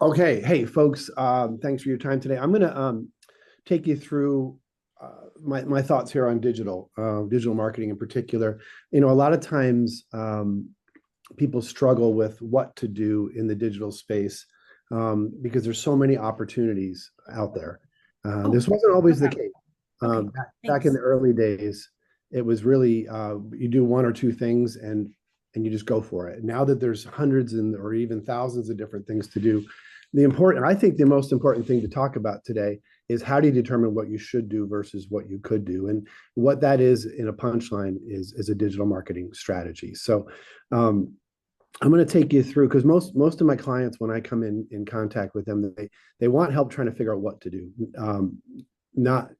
Okay, hey folks, thanks for your time today. I'm going to take you through my thoughts here on digital marketing in particular. A lot of times people struggle with what to do in the digital space because there's so many opportunities out there. Oh, This wasn't no always the problem. case. Okay, Back in thanks. the early days, it was really you do one or two things and you just go for it. Now that there's hundreds or even thousands of different things to do, I think the most important thing to talk about today is how do you determine what you should do versus what you could do, and what that is in a punchline is a digital marketing strategy. So um, I'm going to take you through because most of my clients, when I come in contact with them, they want help trying to figure out what to do, not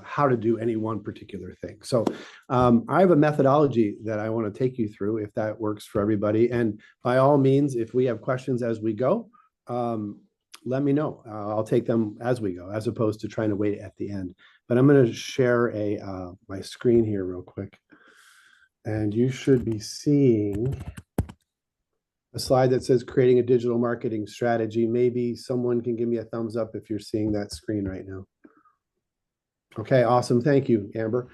how to do any one particular thing. So I have a methodology that I want to take you through if that works for everybody. And by all means, if we have questions as we go, um, let me know. I'll take them as we go, as opposed to trying to wait at the end. But I'm going to share my screen here real quick, and you should be seeing a slide that says creating a digital marketing strategy. Maybe someone can give me a thumbs up if you're seeing that screen right now. Okay, awesome. Thank you, Amber.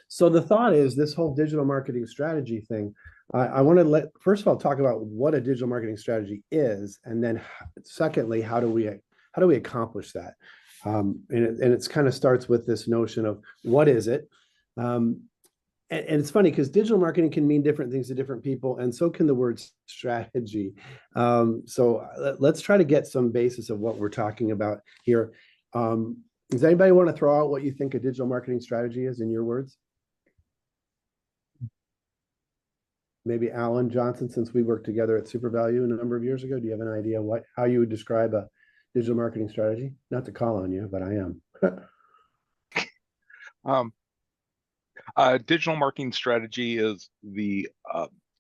So the thought is this whole digital marketing strategy thing. I want to first of all talk about what a digital marketing strategy is, and then secondly, how do we accomplish that? And it's kind of starts with this notion of what is it? And it's funny because digital marketing can mean different things to different people, and so can the word strategy. So let's try to get some basis of what we're talking about here. Does anybody want to throw out what you think a digital marketing strategy is in your words? Maybe Alan Johnson, since we worked together at SuperValue a number of years ago. Do you have an idea how you would describe a digital marketing strategy? Not to call on you, but I am. Um, Digital marketing strategy is a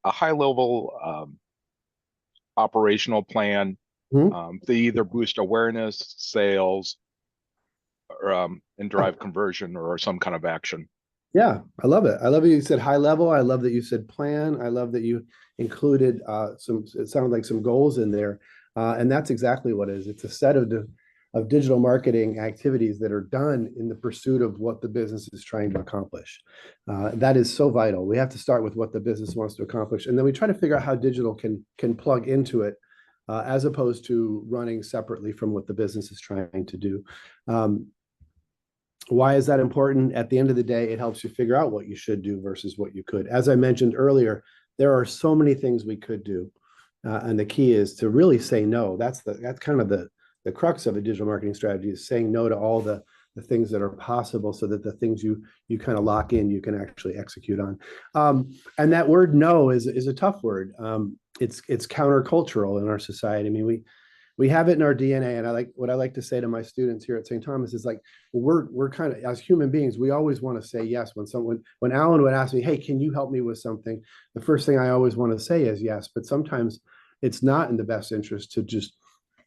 high level operational plan Hmm? to either boost awareness, sales, or, and drive conversion or some kind of action. Yeah, I love it. I love that you said high level. I love that you said plan. I love that you included it sounded like some goals in there. And that's exactly what it is. It's a set of digital marketing activities that are done in the pursuit of what the business is trying to accomplish. That is so vital. We have to start with what the business wants to accomplish, and then we try to figure out how digital can plug into it, as opposed to running separately from what the business is trying to do. Um, why is that important? At the end of the day, it helps you figure out what you should do versus what you could. As I mentioned earlier, there are so many things we could do, and the key is to really say no. That's kind of the crux of a digital marketing strategy, is saying no to all the things that are possible, so that the things you kind of lock in, you can actually execute on. And that word no is a tough word. It's countercultural in our society. I mean, we have it in our DNA. And I like to say to my students here at St. Thomas is like, we're kind of, as human beings, we always want to say yes. When Alan would ask me, hey, can you help me with something? The first thing I always want to say is yes. But sometimes it's not in the best interest to just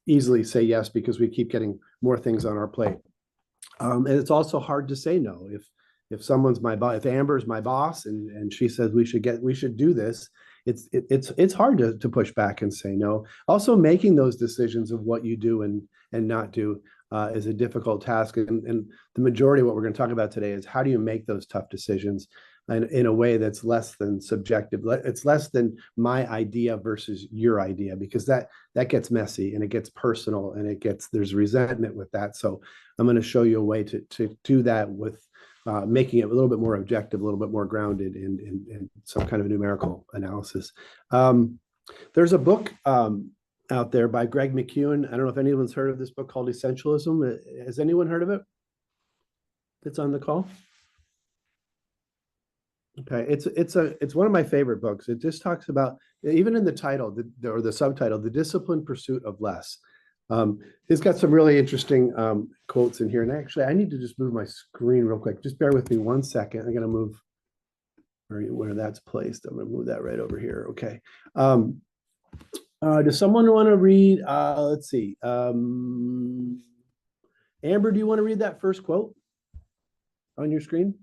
easily say yes, because we keep getting more things on our plate. And it's also hard to say no. If someone's my boss, if Amber's my boss, and she says we should do this, it's hard to push back and say no. Also, making those decisions of what you do and not do is a difficult task. And the majority of what we're going to talk about today is how do you make those tough decisions in a way that's less than subjective. It's less than my idea versus your idea, because that gets messy and it gets personal and there's resentment with that. So I'm going to show you a way to do that with making it a little bit more objective, a little bit more grounded in some kind of numerical analysis. There's a book out there by Greg McKeown. I don't know if anyone's heard of this book called Essentialism. Has anyone heard of it that's on the call? Okay, it's one of my favorite books. It just talks about, even in the title or the subtitle, the disciplined pursuit of less. It's got some really interesting quotes in here. And actually, I need to just move my screen real quick. Just bear with me one second. I'm going to move where that's placed. I'm going to move that right over here. Okay. Does someone want to read? Let's see. Amber, do you want to read that first quote on your screen?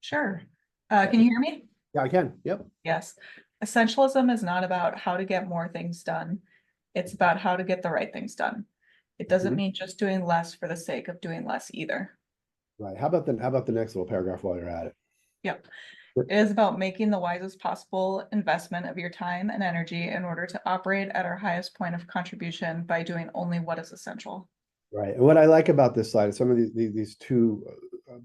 Sure. Can you hear me? Yeah, I can. Yep. Yes. Essentialism is not about how to get more things done. It's about how to get the right things done. It doesn't Mhm. mean just doing less for the sake of doing less either. Right. How about the next little paragraph while you're at it? Yep. It is about making the wisest possible investment of your time and energy in order to operate at our highest point of contribution by doing only what is essential. Right. And what I like about this slide is some of these two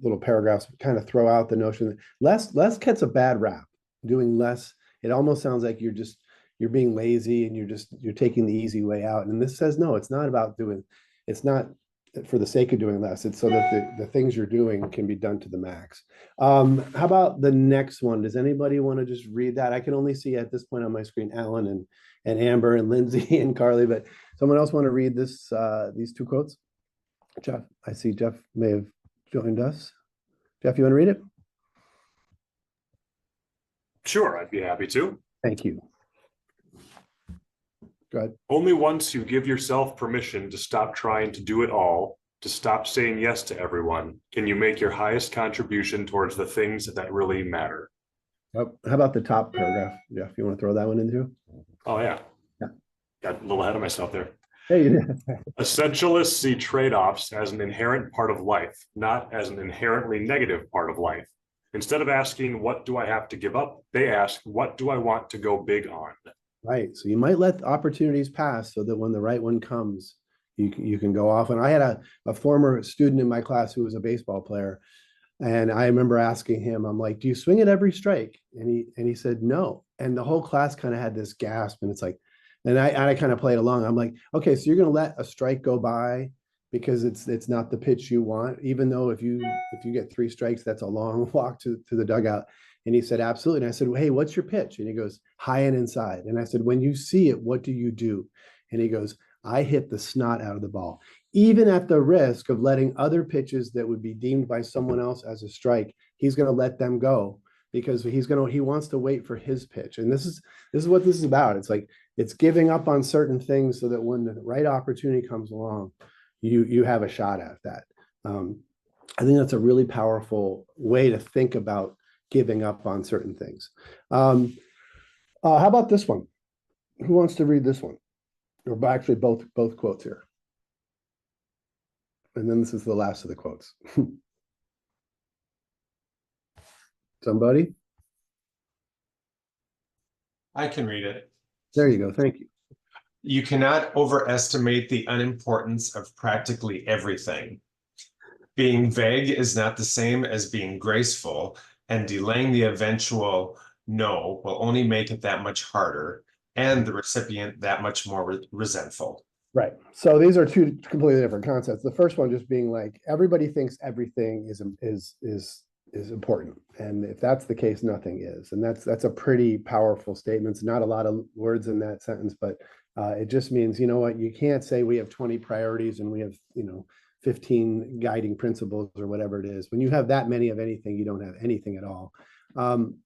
little paragraphs kind of throw out the notion that less gets a bad rap. Doing less, it almost sounds like you're being lazy and you're taking the easy way out. And this says no, it's not about doing, it's not for the sake of doing less. It's so that the things you're doing can be done to the max. How about the next one? Does anybody want to just read that? I can only see at this point on my screen Alan and Amber and Lindsay and Carly, but someone else want to read these two quotes? Jeff, I see Jeff may have joined us. Jeff, you want to read it? Sure, I'd be happy to. Thank you. Go ahead. Only once you give yourself permission to stop trying to do it all, to stop saying yes to everyone, can you make your highest contribution towards the things that really matter. How about the top paragraph? Jeff, you want to throw that one in too? Oh, yeah. Yeah. Got a little ahead of myself there. Hey, you did. Essentialists see trade-offs as an inherent part of life, not as an inherently negative part of life. Instead of asking, what do I have to give up? They ask, what do I want to go big on? Right. So you might let opportunities pass so that when the right one comes, you can go off. And I had a former student in my class who was a baseball player. And I remember asking him, I'm like, do you swing at every strike? And he said, no. And the whole class kind of had this gasp. And it's like, and I kind of played along. I'm like, okay, so you're going to let a strike go by because it's not the pitch you want, even though if you get 3 strikes, that's a long walk to the dugout. And he said, absolutely. And I said, well, hey, what's your pitch? And he goes, high and inside. And I said, when you see it, what do you do? And he goes, I hit the snot out of the ball, even at the risk of letting other pitches that would be deemed by someone else as a strike. He's going to let them go because he wants to wait for his pitch. And this is what this is about. It's like, it's giving up on certain things so that when the right opportunity comes along, you have a shot at that. I think that's a really powerful way to think about giving up on certain things. How about this one? Who wants to read this one? Or actually both quotes here. And then this is the last of the quotes. Somebody? I can read it. There you go. Thank you. You cannot overestimate the unimportance of practically everything. Being vague is not the same as being graceful, and delaying the eventual no will only make it that much harder and the recipient that much more resentful. Right. So these are two completely different concepts. The first one just being like, everybody thinks everything is important. And if that's the case, nothing is. And that's a pretty powerful statement. It's not a lot of words in that sentence, but it just means, you know what, you can't say we have 20 priorities and we have, 15 guiding principles or whatever it is. When you have that many of anything, you don't have anything at all.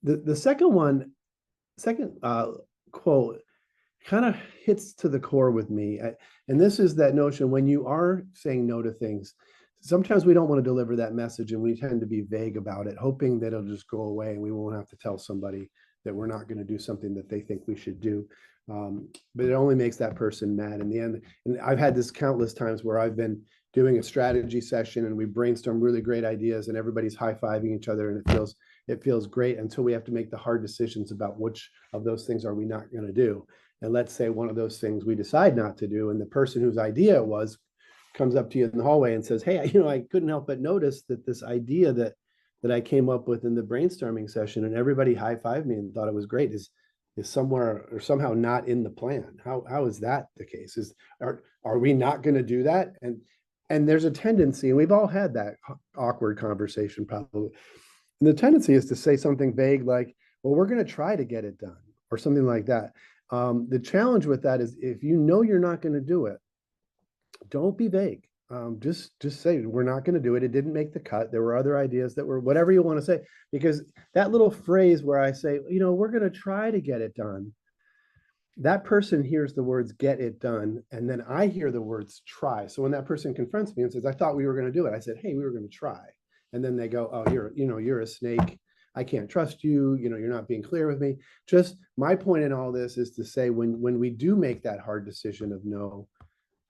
The second quote kind of hits to the core with me. And this is that notion when you are saying no to things, sometimes we don't want to deliver that message and we tend to be vague about it, hoping that it'll just go away and we won't have to tell somebody that we're not going to do something that they think we should do. But it only makes that person mad in the end. And I've had this countless times where I've been doing a strategy session and we brainstorm really great ideas and everybody's high-fiving each other and it feels great until we have to make the hard decisions about which of those things are we not going to do. And let's say one of those things we decide not to do, and the person whose idea it was comes up to you in the hallway and says, hey, I couldn't help but notice that this idea that I came up with in the brainstorming session and everybody high-fived me and thought it was great is somewhere or somehow not in the plan. How is that the case? Are we not going to do that? And there's a tendency, and we've all had that awkward conversation probably. And the tendency is to say something vague like, well, we're going to try to get it done or something like that. The challenge with that is if you know you're not going to do it, don't be vague. Just say we're not going to do it. It didn't make the cut. There were other ideas that were whatever you want to say, because that little phrase where I say, we're going to try to get it done. That person hears the words get it done. And then I hear the words try. So when that person confronts me and says, I thought we were going to do it, I said, hey, we were going to try. And then they go, oh, you're a snake. I can't trust you, you're not being clear with me. Just my point in all this is to say, when we do make that hard decision of no,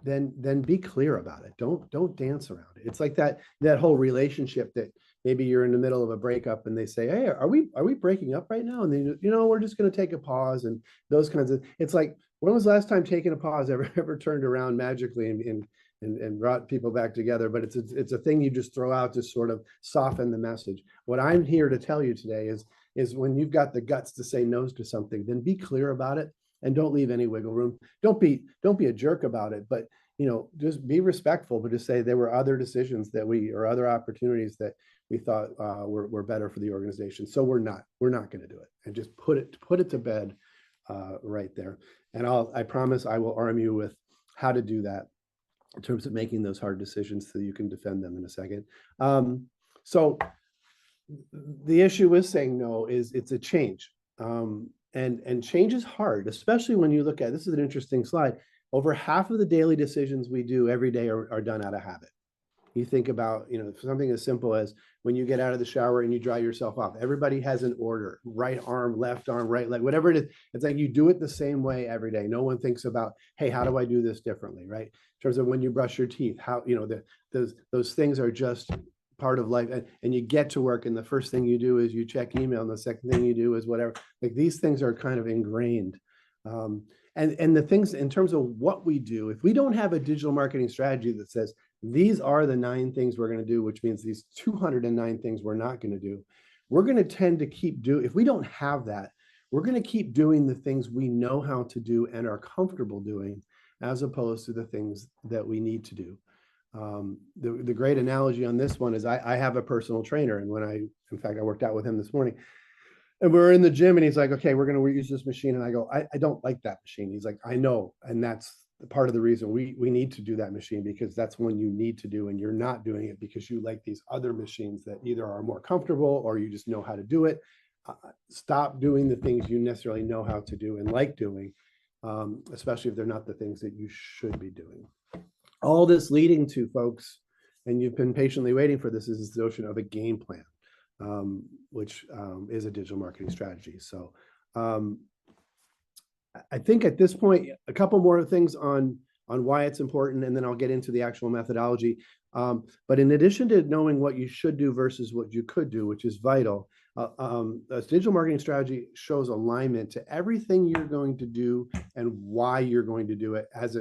then be clear about it. Don't dance around it. It's like that whole relationship that maybe you're in the middle of a breakup and they say, hey, are we breaking up right now? And then, we're just going to take a pause, and those kinds of, it's like, when was the last time taking a pause ever turned around magically and brought people back together? But it's a thing you just throw out to sort of soften the message. What I'm here to tell you today is when you've got the guts to say no to something, then be clear about it and don't leave any wiggle room. Don't be a jerk about it, but just be respectful, but just say there were other decisions or other opportunities that we thought were better for the organization. So we're not going to do it, and just put it to bed right there. And I promise I will arm you with how to do that in terms of making those hard decisions so you can defend them in a second. So the issue with saying no is it's a change. And change is hard, especially when you look at, this is an interesting slide. Over half of the daily decisions we do every day are done out of habit. You think about, something as simple as when you get out of the shower and you dry yourself off. Everybody has an order: right arm, left arm, right leg, whatever it is. It's like you do it the same way every day. No one thinks about, hey, how do I do this differently, right? In terms of when you brush your teeth, how, those things are just part of life, and you get to work, and the first thing you do is you check email, and the second thing you do is whatever. Like, these things are kind of ingrained. And the things in terms of what we do, if we don't have a digital marketing strategy that says these are the 9 things we're going to do, which means these 209 things we're not going to do, we're going to tend to if we don't have that, we're going to keep doing the things we know how to do and are comfortable doing, as opposed to the things that we need to do. The great analogy on this one is I have a personal trainer, and in fact, I worked out with him this morning, and we're in the gym, and he's like, okay, we're going to use this machine. And I go, I don't like that machine. He's like, I know. And that's part of the reason we need to do that machine, because that's one you need to do, and you're not doing it because you like these other machines that either are more comfortable or you just know how to do it. Stop doing the things you necessarily know how to do and like doing, especially if they're not the things that you should be doing. All this leading to, folks, and you've been patiently waiting for this, is this notion of a game plan, which is a digital marketing strategy. So I think at this point, a couple more things on why it's important, and then I'll get into the actual methodology. But in addition to knowing what you should do versus what you could do, which is vital, a digital marketing strategy shows alignment to everything you're going to do and why you're going to do it. As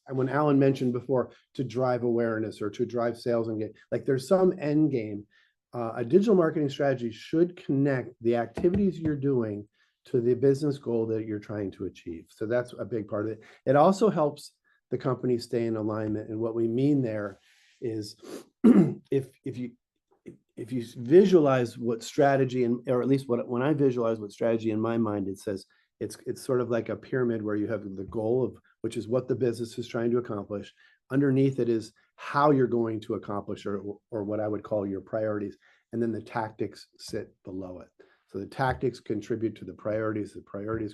when Alan mentioned before, to drive awareness or to drive sales and there's some end game. A digital marketing strategy should connect the activities you're doing to the business goal that you're trying to achieve. So that's a big part of it. It also helps the company stay in alignment. And what we mean there is if you visualize what strategy, or at least when I visualize what strategy in my mind, it says it's sort of like a pyramid where you have the goal of, which is what the business is trying to accomplish. Underneath it is how you're going to accomplish, or what I would call your priorities. And then the tactics sit below it. So the tactics contribute to the priorities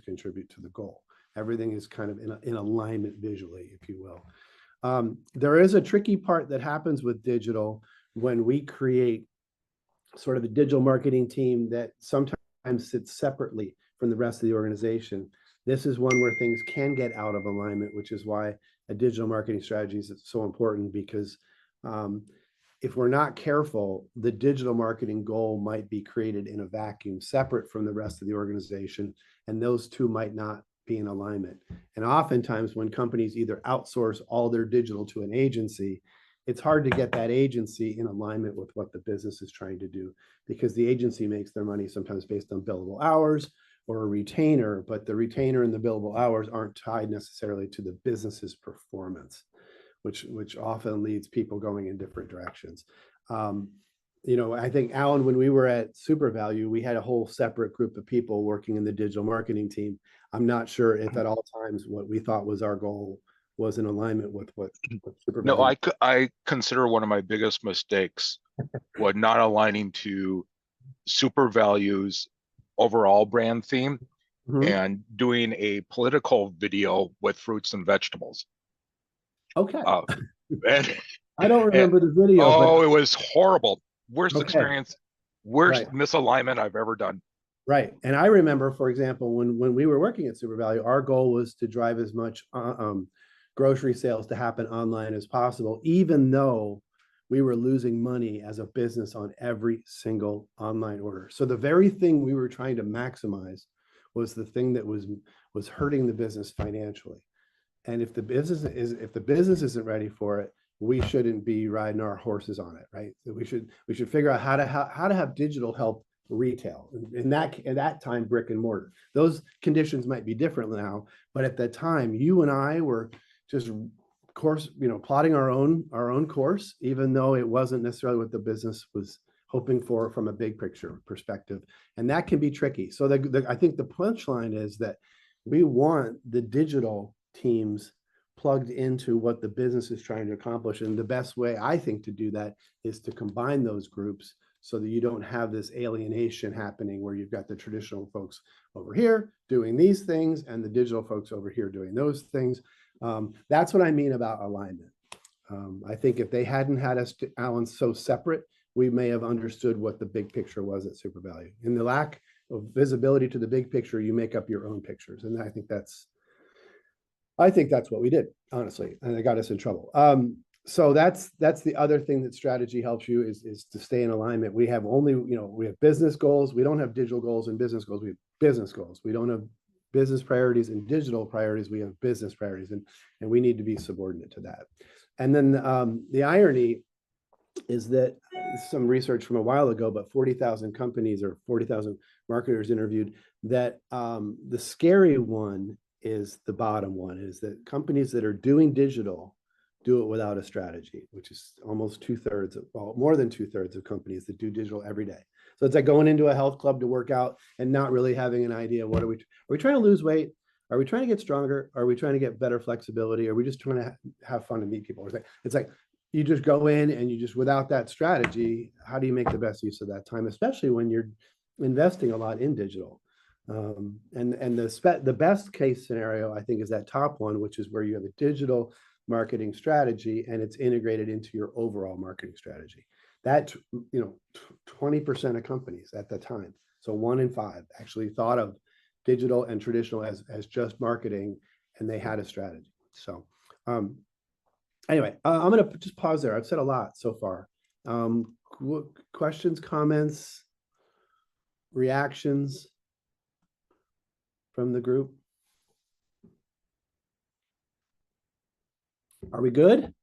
contribute to the goal. Everything is kind of in alignment visually, if you will. There is a tricky part that happens with digital when we create sort of a digital marketing team that sometimes sits separately from the rest of the organization. This is one where things can get out of alignment, which is why a digital marketing strategy is so important, because if we're not careful, the digital marketing goal might be created in a vacuum separate from the rest of the organization, and those two might not be in alignment. And oftentimes when companies either outsource all their digital to an agency, it's hard to get that agency in alignment with what the business is trying to do, because the agency makes their money sometimes based on billable hours or a retainer, but the retainer and the billable hours aren't tied necessarily to the business's performance, which often leads people going in different directions. I think, Alan, when we were at SuperValue, we had a whole separate group of people working in the digital marketing team. I'm not sure if at all times what we thought was our goal was in alignment with what SuperValue. No, I consider one of my biggest mistakes was not aligning to SuperValue's overall brand theme and doing a political video with fruits and vegetables. Okay. And I don't remember the video. it was horrible. Worst experience Worst Right. misalignment I've ever done. Right. And I remember, for example, when we were working at SuperValue, our goal was to drive as much grocery sales to happen online as possible, even though we were losing money as a business on every single online order. So the very thing we were trying to maximize was the thing that was hurting the business financially. And if the business isn't ready for it, we shouldn't be riding our horses on it, right? So we should figure out how to have digital help retail. In that time, brick and mortar. Those conditions might be different now, but at that time, you and I were just plotting our own course, even though it wasn't necessarily what the business was hoping for from a big picture perspective. And that can be tricky. So I think the punchline is that we want the digital teams plugged into what the business is trying to accomplish. And the best way I think to do that is to combine those groups so that you don't have this alienation happening where you've got the traditional folks over here doing these things and the digital folks over here doing those things. That's what I mean about alignment. I think if they hadn't had us, Alan, so separate, we may have understood what the big picture was at SuperValue. In the lack of visibility to the big picture, you make up your own pictures. And I think that's what we did, honestly, and it got us in trouble. So that's the other thing that strategy helps you is to stay in alignment. We have we have business goals. We don't have digital goals and business goals. We have business goals. We don't have business priorities and digital priorities. We have business priorities, and we need to be subordinate to that. And then the irony is that some research from a while ago, but 40,000 companies or 40,000 marketers interviewed, that the scary one is the bottom one, is that companies that are doing digital do it without a strategy, which is almost more than 2/3 of companies that do digital every day. So it's like going into a health club to work out and not really having an idea. Are we trying to lose weight? Are we trying to get stronger? Are we trying to get better flexibility? Are we just trying to have fun and meet people? It's like you just go in and without that strategy, how do you make the best use of that time, especially when you're investing a lot in digital? And the best case scenario, I think, is that top one, which is where you have a digital marketing strategy and it's integrated into your overall marketing strategy. That 20% of companies at the time, so 1 in 5, actually thought of digital and traditional as just marketing, and they had a strategy. So anyway, I'm going to just pause there. I've said a lot so far. Questions, comments, reactions from the group? Are we good?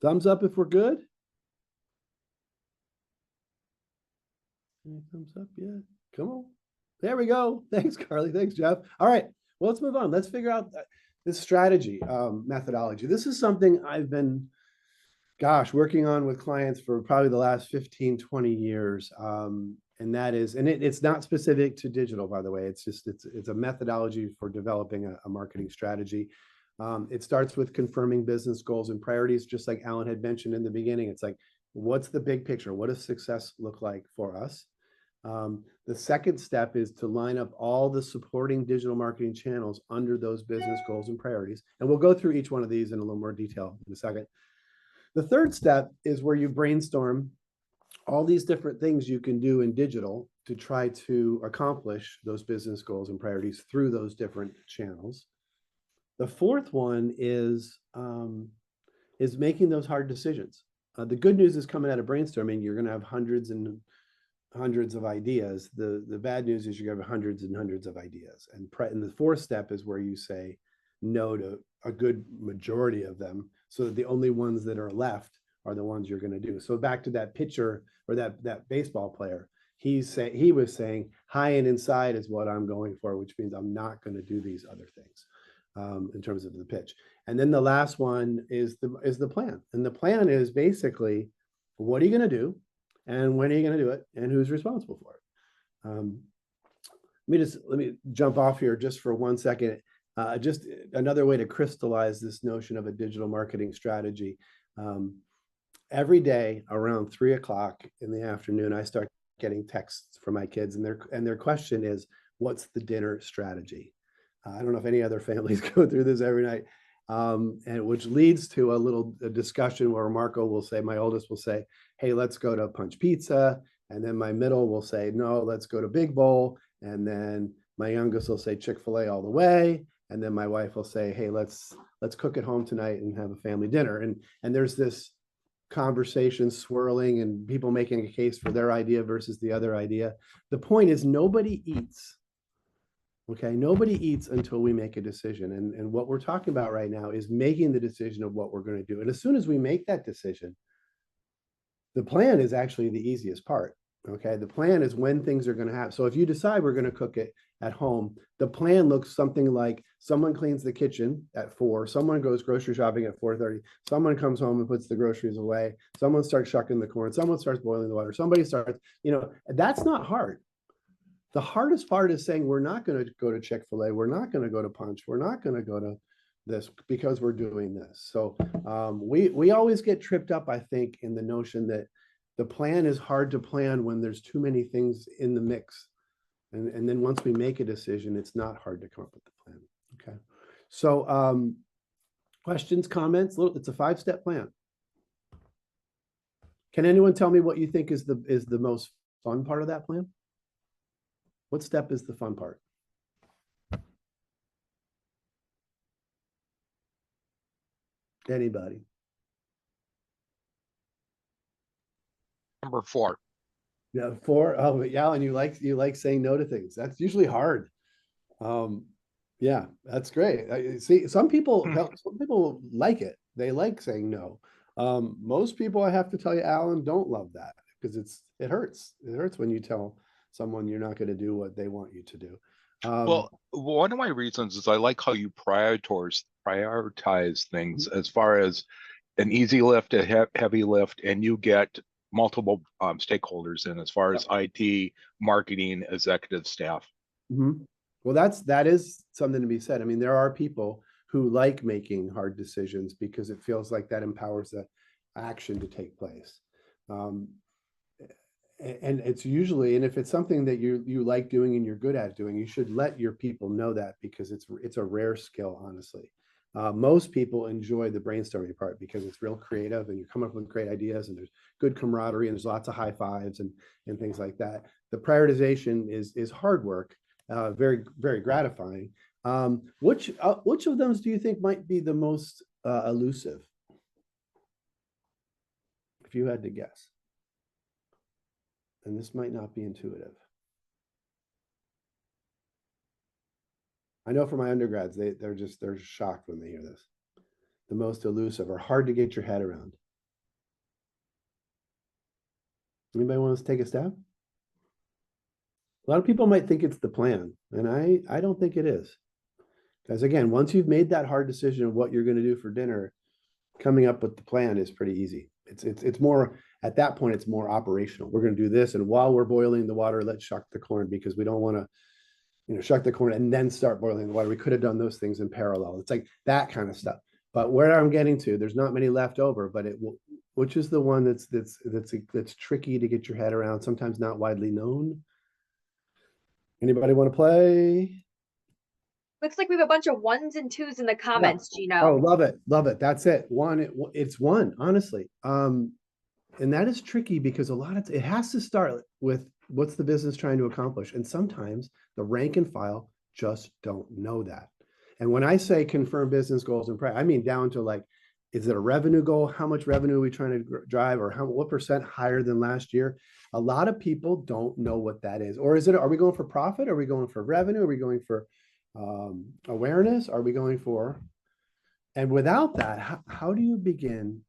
Thumbs up if we're good. Any thumbs up? Yeah, come on. There we go. Thanks, Carly. Thanks, Jeff. All right, well, let's move on. Let's figure out this strategy methodology. This is something I've been, working on with clients for probably the last 15, 20 years. And that is, and it's not specific to digital, by the way. It's a methodology for developing a marketing strategy. It starts with confirming business goals and priorities, just like Alan had mentioned in the beginning. It's like, what's the big picture? What does success look like for us? The second step is to line up all the supporting digital marketing channels under those business goals and priorities. And we'll go through each one of these in a little more detail in a second. The third step is where you brainstorm all these different things you can do in digital to try to accomplish those business goals and priorities through those different channels. The fourth one is making those hard decisions. The good news is, coming out of brainstorming, you're going to have hundreds and hundreds of ideas. The bad news is you're going to have hundreds and hundreds of ideas. And the fourth step is where you say no to a good majority of them, so that the only ones that are left are the ones you're going to do. So back to that pitcher or that baseball player, he was saying high and inside is what I'm going for, which means I'm not going to do these other things in terms of the pitch. And then the last one is the plan. And the plan is basically, what are you going to do, and when are you going to do it, and who's responsible for it? Let me jump off here just for 1 second. Just another way to crystallize this notion of a digital marketing strategy. Every day around 3 o'clock in the afternoon, I start getting texts from my kids, and their question is, what's the dinner strategy? I don't know if any other families go through this every night, and which leads to a discussion where Marco will say, my oldest will say, hey, let's go to Punch Pizza. And then my middle will say, no, let's go to Big Bowl. And then my youngest will say Chick-fil-A all the way. And then my wife will say, hey, let's cook at home tonight and have a family dinner. And there's this conversation swirling and people making a case for their idea versus the other idea. The point is nobody eats. Okay, nobody eats until we make a decision. And what we're talking about right now is making the decision of what we're going to do. And as soon as we make that decision, the plan is actually the easiest part. Okay, the plan is when things are going to happen. So if you decide we're going to cook it at home, the plan looks something like someone cleans the kitchen at 4, someone goes grocery shopping at 4:30, someone comes home and puts the groceries away, someone starts shucking the corn, someone starts boiling the water, somebody starts, that's not hard. The hardest part is saying we're not going to go to Chick-fil-A, we're not going to go to Punch, we're not going to go to this because we're doing this. So we always get tripped up, I think, in the notion that the plan is hard to plan when there's too many things in the mix. And then once we make a decision, it's not hard to come up with the plan. Okay. So questions, comments? It's a 5-step plan. Can anyone tell me what you think is the most fun part of that plan? What step is the fun part? Anybody? Number 4. Yeah, 4. Oh, yeah, and you like saying no to things. That's usually hard. Yeah, that's great. See, some people like it. They like saying no. Most people, I have to tell you, Alan, don't love that because it hurts. It hurts when you tell someone you're not going to do what they want you to do. Well, one of my reasons is I like how you prioritize things as far as an easy lift, a heavy lift, and you get multiple stakeholders in as far as IT, marketing, executive staff. Well, that is something to be said. I mean, there are people who like making hard decisions because it feels like that empowers the action to take place. And it's usually, and if it's something that you like doing and you're good at doing, you should let your people know that because it's a rare skill, honestly. Most people enjoy the brainstorming part because it's real creative and you come up with great ideas and there's good camaraderie and there's lots of high fives and things like that. The prioritization is hard work, very, very gratifying. Which of those do you think might be the most elusive? If you had to guess. And this might not be intuitive. I know for my undergrads, they're shocked when they hear this. The most elusive or hard to get your head around. Anybody want to take a stab? A lot of people might think it's the plan, and I don't think it is. Because again, once you've made that hard decision of what you're going to do for dinner, coming up with the plan is pretty easy. It's more, at that point, it's more operational. We're going to do this, and while we're boiling the water, let's shuck the corn because we don't want to shuck the corn and then start boiling the water. We could have done those things in parallel. It's like that kind of stuff. But where I'm getting to, there's not many left over, but which is the one that's tricky to get your head around, sometimes not widely known. Anybody want to play? Looks like we have a bunch of 1s and 2s in the comments, Gino. Oh, love it. Love it. That's it. It's 1, honestly. And that is tricky because it has to start with what's the business trying to accomplish. And sometimes the rank and file just don't know that. And when I say confirm business goals and I mean down to like, is it a revenue goal? How much revenue are we trying to drive, or what % higher than last year? A lot of people don't know what that is. Or are we going for profit? Are we going for revenue? Are we going for awareness? Are we going for, and without that, how do you begin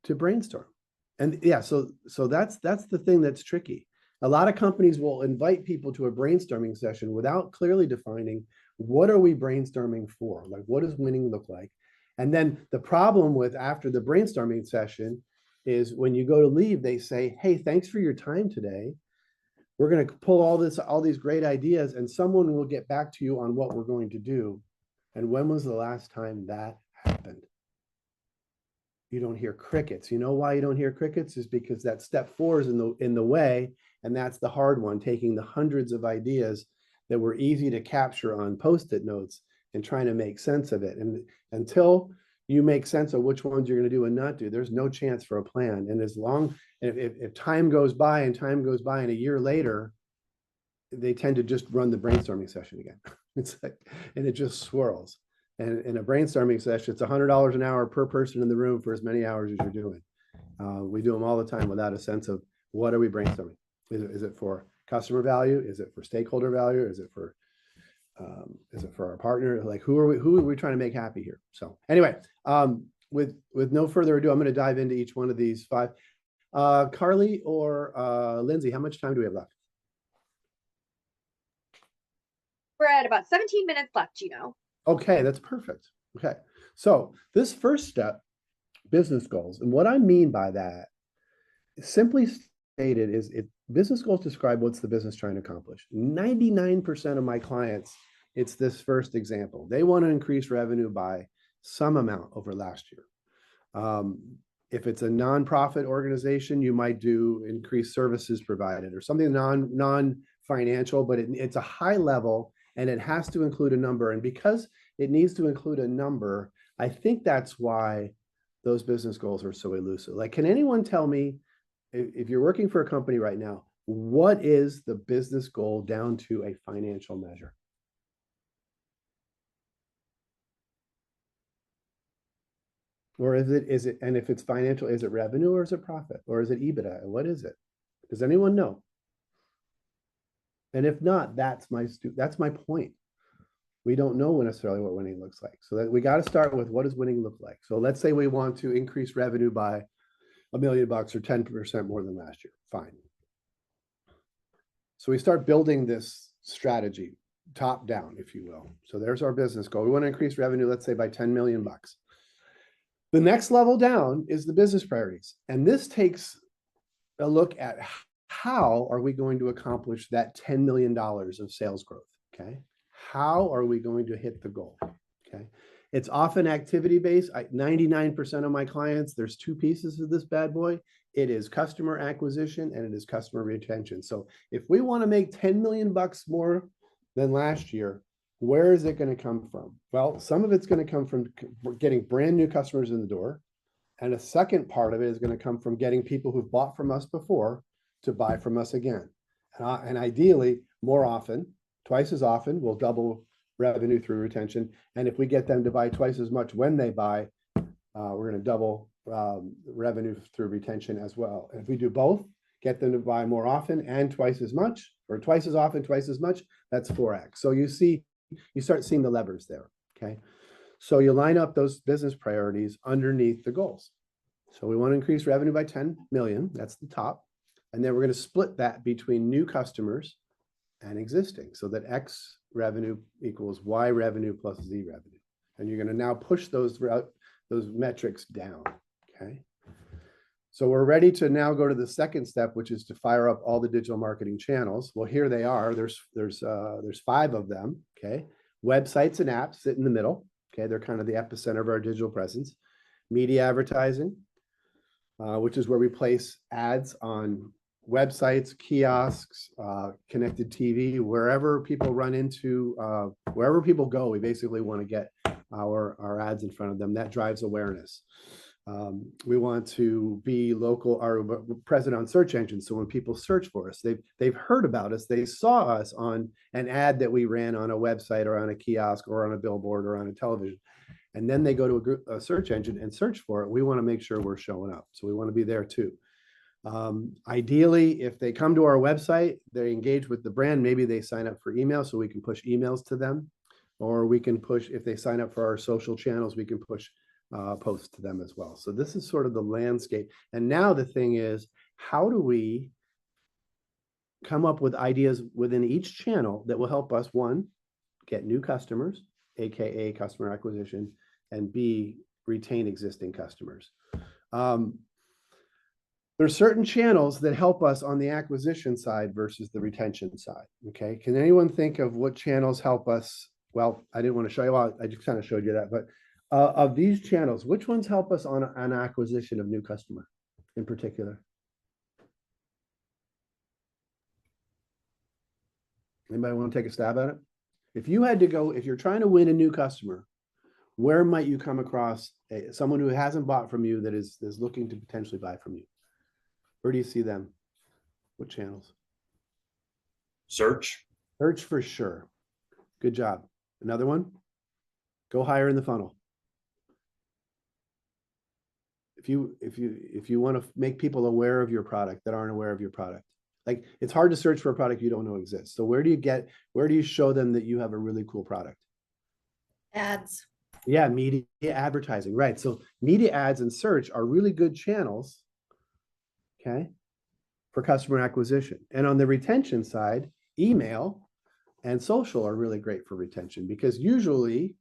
to brainstorm? And yeah, so that's the thing that's tricky. A lot of companies will invite people to a brainstorming session without clearly defining what are we brainstorming for? Like, what does winning look like? And then the problem with after the brainstorming session is when you go to leave, they say, hey, thanks for your time today. We're going to pull all these great ideas, and someone will get back to you on what we're going to do. And when was the last time that happened? You don't hear crickets. You know why you don't hear crickets? Is because that step 4 is in the way, and that's the hard one, taking the hundreds of ideas that were easy to capture on Post-it notes and trying to make sense of it. And until you make sense of which ones you're going to do and not do, there's no chance for a plan. And as long, if time goes by and a year later, they tend to just run the brainstorming session again. It's like, and it just swirls. And in a brainstorming session, it's $100 an hour per person in the room for as many hours as you're doing. We do them all the time without a sense of what are we brainstorming? Is it for customer value? Is it for stakeholder value? Is it for our partner? Like who are we trying to make happy here? So anyway, with no further ado, I'm going to dive into each one of these 5. Carly or Lindsay, how much time do we have left? We're at about 17 minutes left, Gino. Okay, that's perfect. Okay, so this first step, business goals, and what I mean by that, simply stated, is business goals describe what's the business trying to accomplish. 99% of my clients, it's this first example. They want to increase revenue by some amount over last year. If it's a nonprofit organization, you might do increased services provided or something non-financial, but it's a high level and it has to include a number. And because it needs to include a number, I think that's why those business goals are so elusive. Like, can anyone tell me, if you're working for a company right now, what is the business goal down to a financial measure? Or is it, and if it's financial, is it revenue or is it profit or is it EBITDA? What is it? Does anyone know? And if not, that's my point. We don't know necessarily what winning looks like. So that we got to start with, what does winning look like? So let's say we want to increase revenue by $1 million or 10% more than last year. Fine. So we start building this strategy top down, if you will. So there's our business goal. We want to increase revenue, let's say by 10 million bucks. The next level down is the business priorities. And this takes a look at how are we going to accomplish that $10 million of sales growth, okay? How are we going to hit the goal, okay? It's often activity-based. 99% of my clients, there's 2 pieces of this bad boy. It is customer acquisition and it is customer retention. So if we want to make 10 million bucks more than last year, where is it going to come from? Well, some of it's going to come from getting brand new customers in the door. And a second part of it is going to come from getting people who've bought from us before to buy from us again. And ideally, more often, twice as often, we'll double revenue through retention. And if we get them to buy twice as much when they buy, we're going to double revenue through retention as well. And if we do both, get them to buy more often and twice as much, or twice as often, twice as much, that's 4x. So you start seeing the levers there, okay? So you line up those business priorities underneath the goals. So we want to increase revenue by 10 million, that's the top. And then we're going to split that between new customers and existing, so that X revenue equals Y revenue plus Z revenue. And you're going to now push those metrics down, okay? So we're ready to now go to the second step, which is to fire up all the digital marketing channels. Well, here they are. There's 5 of them, okay? Websites and apps sit in the middle, okay? They're kind of the epicenter of our digital presence. Media advertising, which is where we place ads on websites, kiosks, connected TV, wherever people run into, wherever people go, we basically want to get our ads in front of them. That drives awareness. We want to be local or present on search engines. So when people search for us, they've heard about us, they saw us on an ad that we ran on a website or on a kiosk or on a billboard or on a television. And then they go to a search engine and search for it. We want to make sure we're showing up. So we want to be there too. Ideally, if they come to our website, they engage with the brand, maybe they sign up for email so we can push emails to them, or we can push, if they sign up for our social channels, we can push posts to them as well. So this is sort of the landscape. And now the thing is, how do we come up with ideas within each channel that will help us, 1, get new customers, AKA customer acquisition, and B, retain existing customers. There's certain channels that help us on the acquisition side versus the retention side, okay? Can anyone think of what channels help us? Well, I didn't want to show you all, I just kind of showed you that, but of these channels, which ones help us on an acquisition of new customer in particular? Anybody want to take a stab at it? If you had to go, if you're trying to win a new customer, where might you come across someone who hasn't bought from you that is looking to potentially buy from you? Where do you see them? What channels? Search. Search for sure. Good job. Another one? Go higher in the funnel. If you want to make people aware of your product that aren't aware of your product, like it's hard to search for a product you don't know exists. So where do you show them that you have a really cool product? Ads. Yeah, media advertising, right? So media ads and search are really good channels, okay, for customer acquisition. And on the retention side, email and social are really great for retention, because usually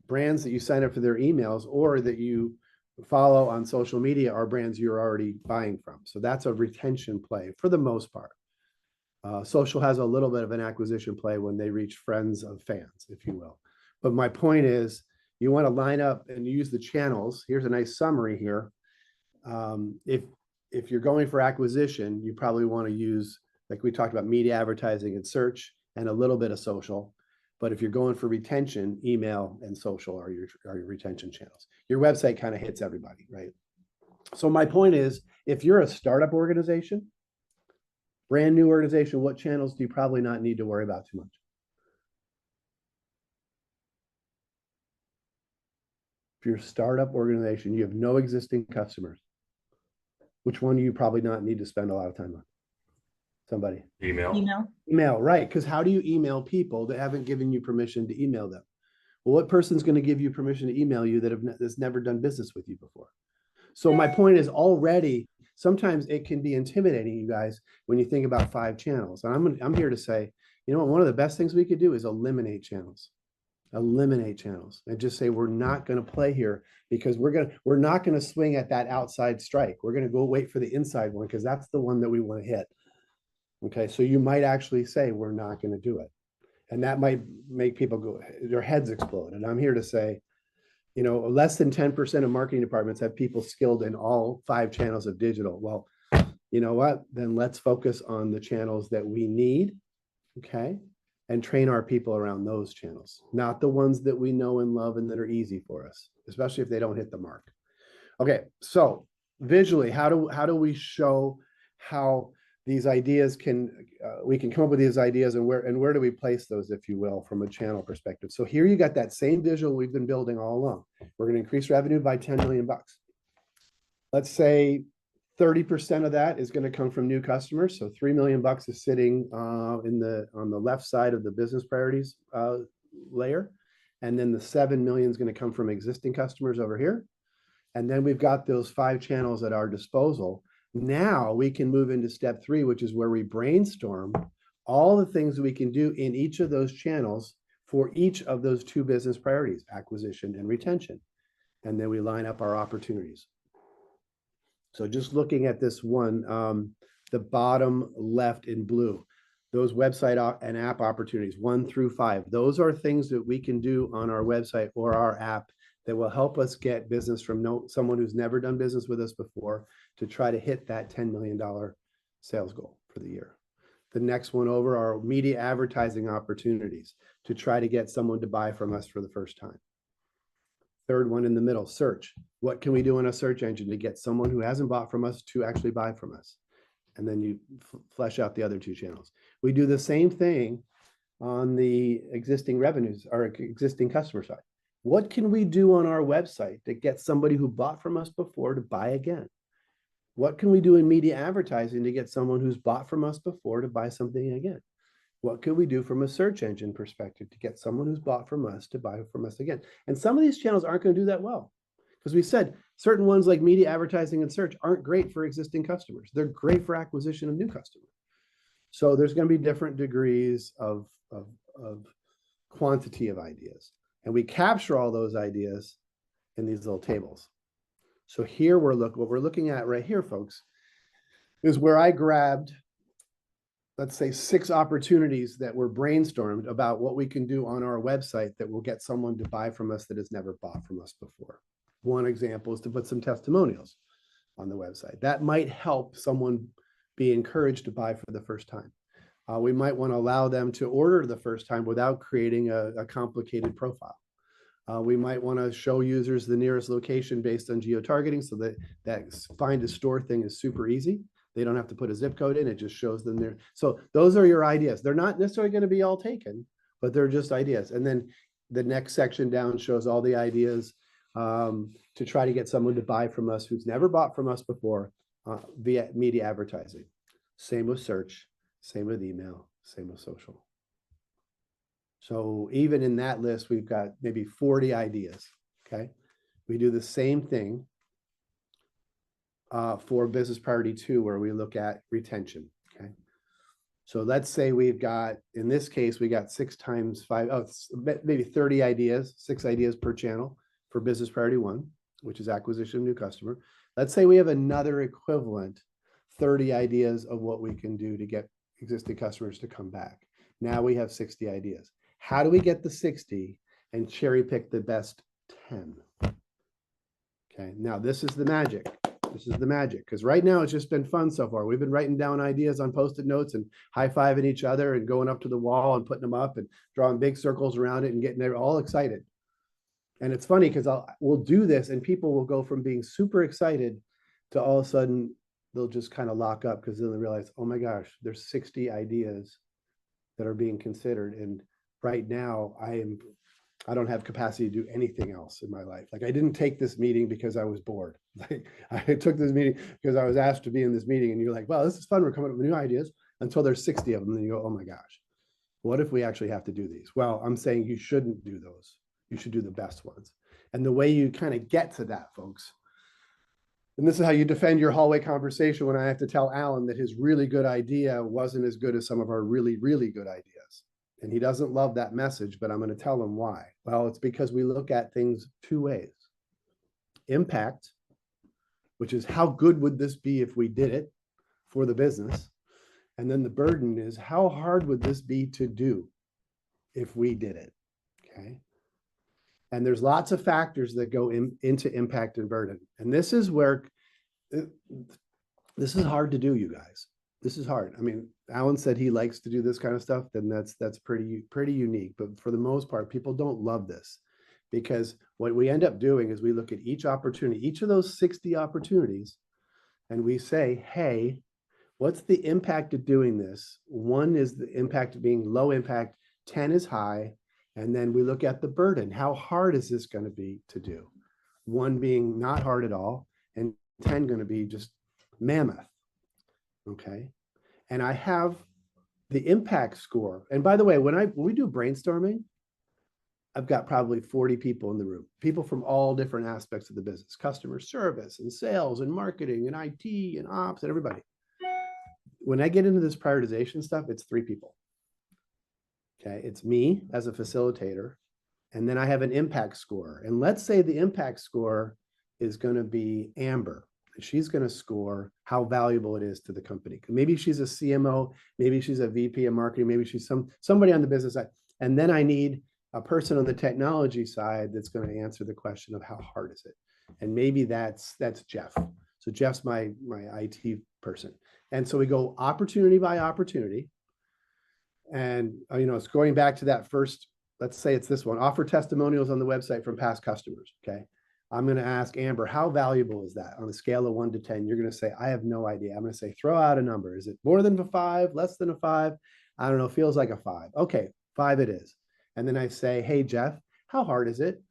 brands that you sign up for their emails or that you follow on social media are brands you're already buying from. So that's a retention play for the most part. Social has a little bit of an acquisition play when they reach friends of fans, if you will. But my point is, you want to line up and use the channels. Here's a nice summary here. If you're going for acquisition, you probably want to use, like we talked about, media advertising and search and a little bit of social. But if you're going for retention, email and social are your retention channels. Your website kind of hits everybody, right? So my point is, if you're a startup organization, brand new organization, what channels do you probably not need to worry about too much? If you're a startup organization, you have no existing customers, which one do you probably not need to spend a lot of time on? Somebody. Email. Email, right? Because how do you email people that haven't given you permission to email them? Well, what person's going to give you permission to email you that's never done business with you before? So my point is, already sometimes it can be intimidating, you guys, when you think about 5 channels. And I'm here to say, you know, one of the best things we could do is eliminate channels. Eliminate channels and just say, we're not going to play here because we're not going to swing at that outside strike. We're going to go wait for the inside one because that's the one that we want to hit. Okay, so you might actually say, we're not going to do it. And that might make people go, their heads explode. And I'm here to say, you know, less than 10% of marketing departments have people skilled in all 5 channels of digital. Well, you know what? Then let's focus on the channels that we need, okay? And train our people around those channels, not the ones that we know and love and that are easy for us, especially if they don't hit the mark. Okay, so visually, how do we show how these ideas we can come up with these ideas, and where do we place those, if you will, from a channel perspective? So here you got that same visual we've been building all along. We're going to increase revenue by 10 million bucks. Let's say 30% of that is going to come from new customers. So 3 million bucks is sitting on the left side of the business priorities layer. And then the 7 million is going to come from existing customers over here. And then we've got those 5 channels at our disposal. Now we can move into step 3, which is where we brainstorm all the things we can do in each of those channels for each of those 2 business priorities, acquisition and retention. And then we line up our opportunities. So just looking at this one, the bottom left in blue, those website and app opportunities 1 through 5, those are things that we can do on our website or our app that will help us get business from someone who's never done business with us before to try to hit that $10 million sales goal for the year. The next one over are media advertising opportunities to try to get someone to buy from us for the first time. Third one in the middle, search. What can we do in a search engine to get someone who hasn't bought from us to actually buy from us? And then you flesh out the other 2 channels. We do the same thing on the existing revenues or existing customer side. What can we do on our website to get somebody who bought from us before to buy again? What can we do in media advertising to get someone who's bought from us before to buy something again? What could we do from a search engine perspective to get someone who's bought from us to buy from us again? And some of these channels aren't going to do that well, because we said certain ones like media advertising and search aren't great for existing customers. They're great for acquisition of new customers. So there's going to be different degrees of quantity of ideas. And we capture all those ideas in these little tables. So here what we're looking at right here, folks, is where I grabbed, let's say, 6 opportunities that were brainstormed about what we can do on our website that will get someone to buy from us that has never bought from us before. One example is to put some testimonials on the website. That might help someone be encouraged to buy for the first time. We might want to allow them to order the first time without creating a complicated profile. We might want to show users the nearest location based on geo-targeting so that find a store thing is super easy. They don't have to put a zip code in, it just shows them there. So those are your ideas. They're not necessarily going to be all taken, but they're just ideas. And then the next section down shows all the ideas to try to get someone to buy from us who's never bought from us before via media advertising. Same with search, same with email, same with social. So even in that list, we've got maybe 40 ideas, okay? We do the same thing for business priority 2, where we look at retention, okay? So let's say we've got, in this case, we got 6 times 5, maybe 30 ideas, 6 ideas per channel for business priority 1, which is acquisition of new customer. Let's say we have another equivalent 30 ideas of what we can do to get existing customers to come back. Now we have 60 ideas. How do we get the 60 and cherry pick the best 10? Okay, now this is the magic. This is the magic, because right now it's just been fun so far. We've been writing down ideas on Post-it notes and high-fiving each other and going up to the wall and putting them up and drawing big circles around it and getting all excited. And it's funny because we'll do this and people will go from being super excited to all of a sudden they'll just kind of lock up because then they realize, oh my gosh, there's 60 ideas that are being considered. And right now I don't have capacity to do anything else in my life. Like I didn't take this meeting because I was bored. Like I took this meeting because I was asked to be in this meeting and you're like, well, this is fun. We're coming up with new ideas until there's 60 of them. And then you go, oh my gosh, what if we actually have to do these? Well, I'm saying you shouldn't do those. You should do the best ones. And the way you kind of get to that, folks, and this is how you defend your hallway conversation when I have to tell Alan that his really good idea wasn't as good as some of our really, really good ideas. And he doesn't love that message, but I'm going to tell him why. Well, it's because we look at things 2 ways. Impact, which is how good would this be if we did it for the business? And then the burden is how hard would this be to do if we did it? Okay. And there's lots of factors that go into impact and burden. And this is where, this is hard to do, you guys. This is hard. I mean, Alan said he likes to do this kind of stuff, then that's pretty unique. But for the most part, people don't love this because what we end up doing is we look at each opportunity, each of those 60 opportunities, and we say, hey, what's the impact of doing this? 1 is the impact of being low impact, 10 is high. And then we look at the burden. How hard is this going to be to do? 1 being not hard at all, and 10 going to be just mammoth. Okay. And I have the impact score. And by the way, when we do brainstorming, I've got probably 40 people in the room, people from all different aspects of the business, customer service and sales and marketing and IT and ops and everybody. When I get into this prioritization stuff, it's 3 people. Okay, it's me as a facilitator, and then I have an impact score. And let's say the impact score is going to be Amber. She's going to score how valuable it is to the company. Maybe she's a CMO, maybe she's a VP of marketing, maybe she's somebody on the business side. And then I need a person on the technology side that's going to answer the question of how hard is it? And maybe that's Jeff. So Jeff's my IT person. And so we go opportunity by opportunity. And, it's going back to that first, let's say it's this one, offer testimonials on the website from past customers. Okay. I'm going to ask Amber, how valuable is that on a scale of 1 to 10? You're going to say, I have no idea. I'm going to say, throw out a number. Is it more than a 5, less than a 5? I don't know. Feels like a 5. Okay. 5 it is. And then I say, hey, Jeff, how hard is it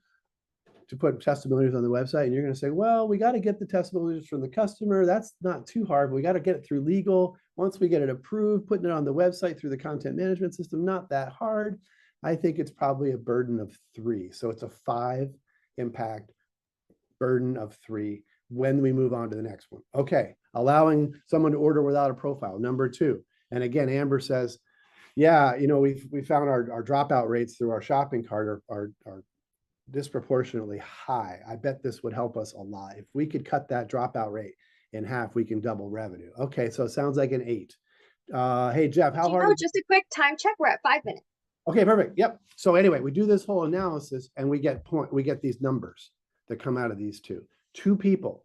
to put testimonials on the website? And you're going to say, well, we got to get the testimonials from the customer. That's not too hard, but we got to get it through legal. Once we get it approved, putting it on the website through the content management system, not that hard. I think it's probably a burden of 3. So it's a 5 impact, burden of 3 when we move on to the next one. Okay, allowing someone to order without a profile, number 2. And again, Amber says, yeah, we found our dropout rates through our shopping cart are disproportionately high. I bet this would help us a lot. If we could cut that dropout rate in half, we can double revenue. Okay, so it sounds like an 8. Hey, Jeff, how hard? Just a quick time check. We're at 5 minutes. Okay, perfect. Yep. So anyway, we do this whole analysis and we get these numbers that come out of these 2. 2 people,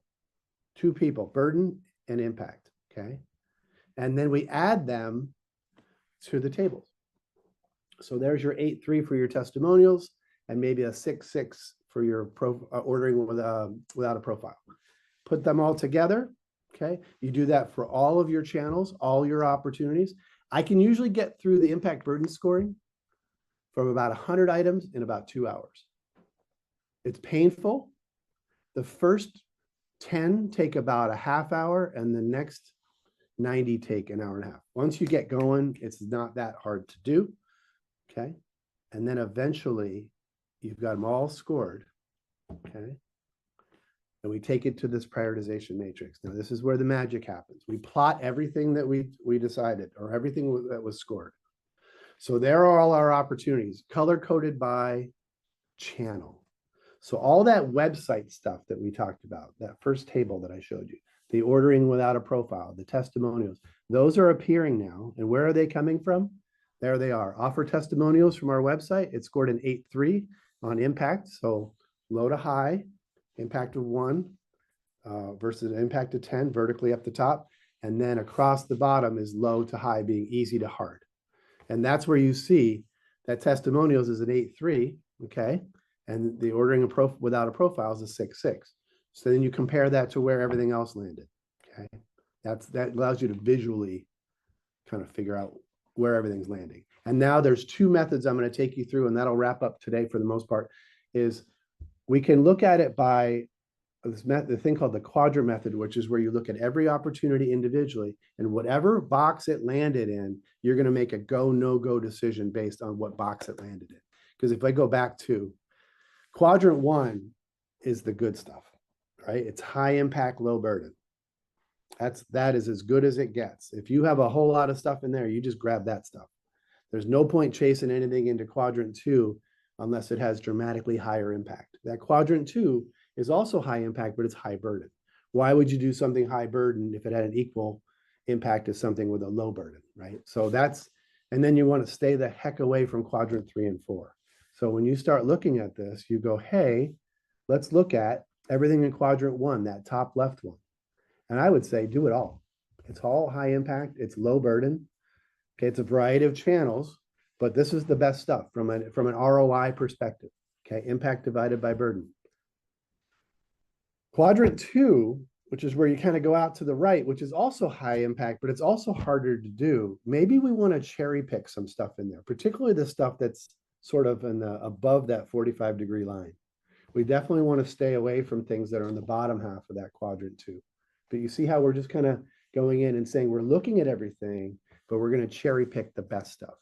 burden and impact. Okay. And then we add them to the tables. So there's your 8.3 for your testimonials. and maybe a 6-6 for your ordering without a profile. Put them all together. Okay. You do that for all of your channels, all your opportunities. I can usually get through the impact burden scoring from about 100 items in about 2 hours. It's painful. The first 10 take about a half hour, and the next 90 take an hour and a half. Once you get going, it's not that hard to do. Okay. And then eventually you've got them all scored. Okay. And we take it to this prioritization matrix. Now, this is where the magic happens. We plot everything that we decided, or everything that was scored. So there are all our opportunities, color coded by channel. So all that website stuff that we talked about, that first table that I showed you, the ordering without a profile, the testimonials, those are appearing now. And where are they coming from? There they are. Offer testimonials from our website. It scored an 8.3 on impact. So low to high, impact of 1 versus an impact of 10 vertically up the top. And then across the bottom is low to high, being easy to hard. And that's where you see that testimonials is an 8.3, okay? And the ordering without a profile is a 6.6. So then you compare that to where everything else landed, okay? That allows you to visually kind of figure out where everything's landing. And now there's 2 methods I'm going to take you through, and that'll wrap up today for the most part, is we can look at it by this method, the thing called the quadrant method, which is where you look at every opportunity individually, and whatever box it landed in, you're going to make a go, no go decision based on what box it landed in. Because if I go back to quadrant 1 is the good stuff, right? It's high impact, low burden. That is as good as it gets. If you have a whole lot of stuff in there, you just grab that stuff. There's no point chasing anything into quadrant 2 unless it has dramatically higher impact. That quadrant 2 is also high impact, but it's high burden. Why would you do something high burden if it had an equal impact as something with a low burden, right? So and then you want to stay the heck away from quadrant 3 and 4. So when you start looking at this, you go, hey, let's look at everything in quadrant 1, that top left one. And I would say do it all. It's all high impact. It's low burden. Okay, it's a variety of channels, but this is the best stuff from an ROI perspective. Okay, impact divided by burden. Quadrant 2, which is where you kind of go out to the right, which is also high impact, but it's also harder to do. Maybe we want to cherry pick some stuff in there, particularly the stuff that's sort of above that 45-degree line. We definitely want to stay away from things that are in the bottom half of that quadrant 2. But you see how we're just kind of going in and saying we're looking at everything, but we're going to cherry pick the best stuff.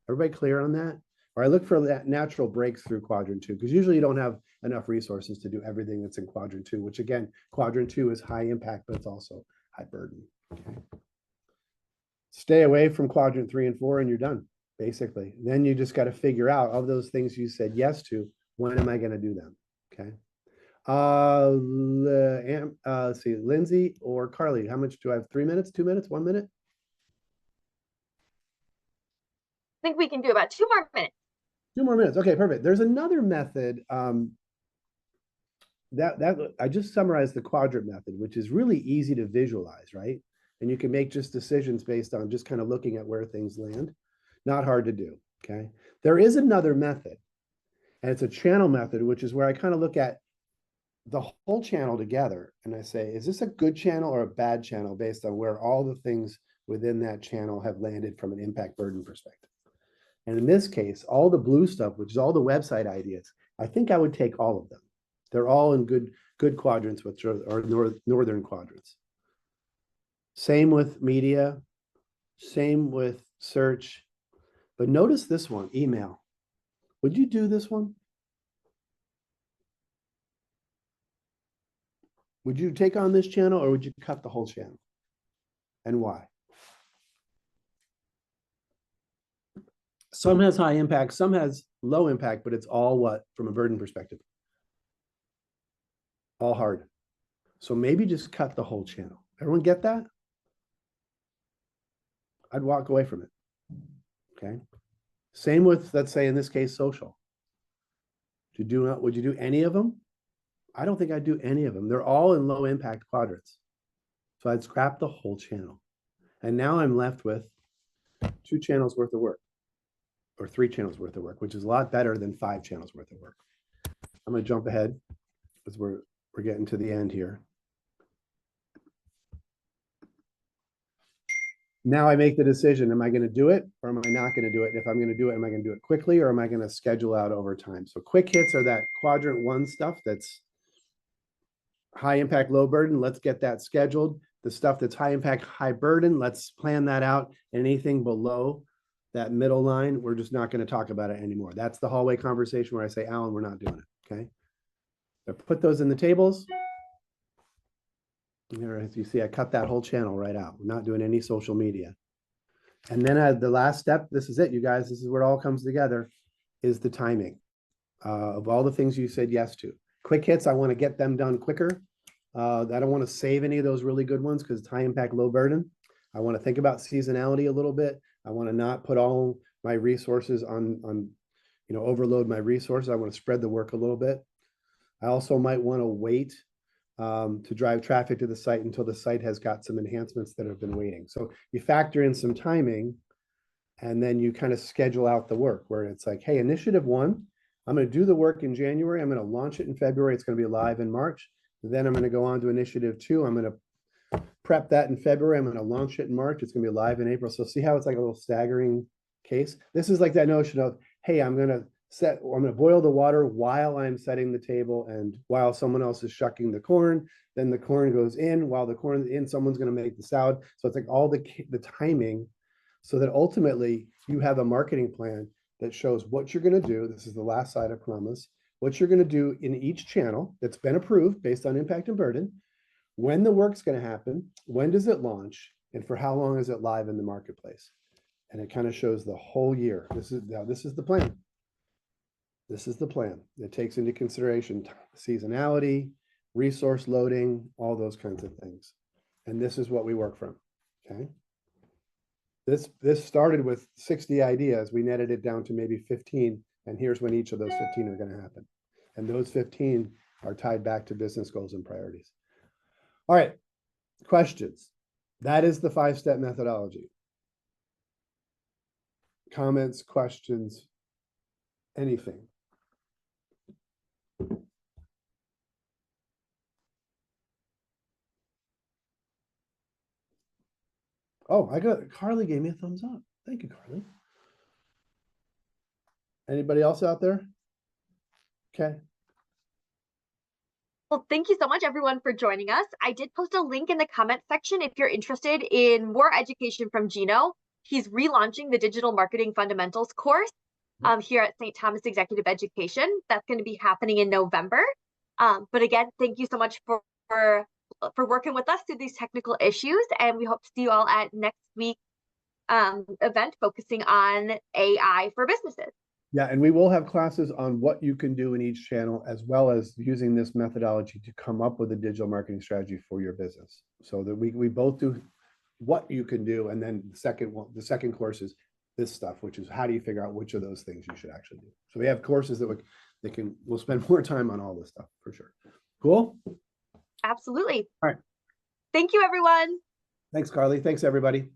Everybody clear on that? Or I look for that natural breaks through quadrant 2, because usually you don't have enough resources to do everything that's in quadrant 2, which again, quadrant 2 is high impact, but it's also high burden. Okay. Stay away from quadrant 3 and 4 and you're done, basically. Then you just got to figure out of those things you said yes to, when am I going to do them? Okay. Let's see, Lindsay or Carly, how much do I have? 3 minutes, 2 minutes, 1 minute? I think we can do about 2 more minutes. 2 more minutes. Okay, perfect. There's another method that I just summarized the quadrant method, which is really easy to visualize, right? And you can make just decisions based on just kind of looking at where things land. Not hard to do. Okay. There is another method, and it's a channel method, which is where I kind of look at the whole channel together and I say, is this a good channel or a bad channel based on where all the things within that channel have landed from an impact burden perspective? And in this case, all the blue stuff, which is all the website ideas, I think I would take all of them. They're all in good quadrants, which are northern quadrants. Same with media, same with search. But notice this one, email. Would you do this one? Would you take on this channel or would you cut the whole channel? And why? Some has high impact, some has low impact, but it's all what from a burden perspective? All hard. So maybe just cut the whole channel. Everyone get that? I'd walk away from it. Okay. Same with, let's say in this case, social. Would you do any of them? I don't think I'd do any of them. They're all in low impact quadrants. So I'd scrap the whole channel. And now I'm left with 2 channels worth of work. or 3 channels worth of work, which is a lot better than 5 channels worth of work. I'm going to jump ahead because we're getting to the end here. Now I make the decision, am I going to do it or am I not going to do it? If I'm going to do it, am I going to do it quickly or am I going to schedule out over time? So quick hits are that quadrant 1 stuff that's high impact, low burden. Let's get that scheduled. The stuff that's high impact, high burden, let's plan that out. Anything below that middle line, we're just not going to talk about it anymore. That's the hallway conversation where I say, Alan, we're not doing it. Okay. So put those in the tables. Here, as you see, I cut that whole channel right out. We're not doing any social media. And then the last step, this is it, you guys, this is where it all comes together, is the timing of all the things you said yes to. Quick hits, I want to get them done quicker. I don't want to save any of those really good ones because it's high impact, low burden. I want to think about seasonality a little bit. I want to not put all my resources on overload my resources. I want to spread the work a little bit. I also might want to wait to drive traffic to the site until the site has got some enhancements that have been waiting. So you factor in some timing and then you kind of schedule out the work where it's like, hey, initiative 1, I'm going to do the work in January. I'm going to launch it in February. It's going to be live in March. Then I'm going to go on to initiative 2. I'm going to prep that in February. I'm going to launch it in March. It's going to be live in April. So see how it's like a little staggering case. This is like that notion of, hey, I'm going to boil the water while I'm setting the table and while someone else is shucking the corn. Then the corn goes in. While the corn is in, someone's going to make the salad. So it's like all the timing so that ultimately you have a marketing plan that shows what you're going to do. This is the last slide, I promise. What you're going to do in each channel that's been approved based on impact and burden, when the work's going to happen, when does it launch, and for how long is it live in the marketplace? And it kind of shows the whole year. This is the plan. This is the plan. It takes into consideration seasonality, resource loading, all those kinds of things. And this is what we work from, okay? This started with 60 ideas. We netted it down to maybe 15, and here's when each of those 15 are going to happen. And those 15 are tied back to business goals and priorities. All right, questions. That is the 5-step methodology. Comments, questions, anything. Oh, Carly gave me a thumbs up. Thank you, Carly. Anybody else out there? Okay. Well, thank you so much, everyone, for joining us. I did post a link in the comment section if you're interested in more education from Gino. He's relaunching the Digital Marketing Fundamentals course here at St. Thomas Executive Education. That's going to be happening in November. But again, thank you so much for working with us through these technical issues. And we hope to see you all at next week's event focusing on AI for businesses. Yeah, and we will have classes on what you can do in each channel, as well as using this methodology to come up with a digital marketing strategy for your business. So that we both do what you can do, and then the second course is this stuff, which is how do you figure out which of those things you should actually do. So we have courses that we'll spend more time on all this stuff for sure. Cool. Absolutely. All right. Thank you, everyone. Thanks, Carly. Thanks, everybody.